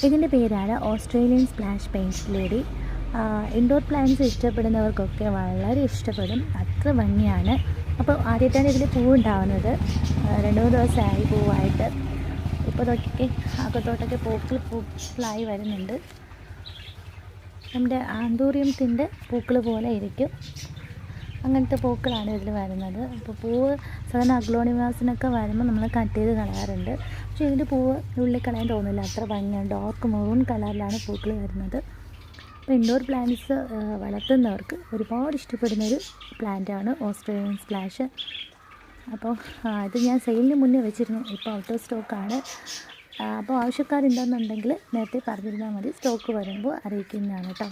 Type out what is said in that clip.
ഇതിൻ്റെ പേരാണ് Australian splash paint lady. Indoor plants ഇഷ്ടപ്പെടുന്നവർക്കൊക്കെ വളരെ ഇഷ്ടപ്പെടും, അത്ര ഭംഗിയാണ്. അപ്പോൾ ആദ്യമായിട്ടാണ് ഇതിൽ പൂവുണ്ടാവുന്നത്. 2-3 ദിവസമായി പൂവായിട്ട്. ഇപ്പോൾ തൊട്ടൊക്കെ അകത്തോട്ടൊക്കെ പൂക്കളായി വരുന്നുണ്ട്. നമ്മുടെ ആന്തൂറിയത്തിൻ്റെ പൂക്കൾ പോലെ ഇരിക്കും, അങ്ങനത്തെ പൂക്കളാണ് ഇതിൽ വരുന്നത്. അപ്പോൾ പൂവ് സാധാരണ അഗ്ലോണിമാസിനൊക്കെ വരുമ്പോൾ നമ്മൾ കട്ട് ചെയ്ത് കളയാറുണ്ട്. പക്ഷേ ഇതിൻ്റെ പൂവ് ഉള്ളിൽ കളയാൻ തോന്നില്ല, അത്ര ഭംഗിയാണ്. ഡാർക്ക് മെറൂൺ കളറിലാണ് പൂക്കൾ വരുന്നത്. അപ്പോൾ ഇൻഡോർ പ്ലാന്റ്സ് വളർത്തുന്നവർക്ക് ഒരുപാട് ഇഷ്ടപ്പെടുന്നൊരു പ്ലാന്റാണ് ഓസ്ട്രേലിയൻ സ്പ്ലാഷ്. അപ്പോൾ ഇത് ഞാൻ സെയിലിന് മുന്നേ വെച്ചിരുന്നു, ഇപ്പോൾ ഔട്ട് ഓഫ് സ്റ്റോക്കാണ്. അപ്പോൾ ആവശ്യക്കാരുണ്ടെന്നുണ്ടെങ്കിൽ നേരത്തെ പറഞ്ഞിരുന്നാൽ മതി, സ്റ്റോക്ക് വരുമ്പോൾ അറിയിക്കുന്നതാണ് കേട്ടോ.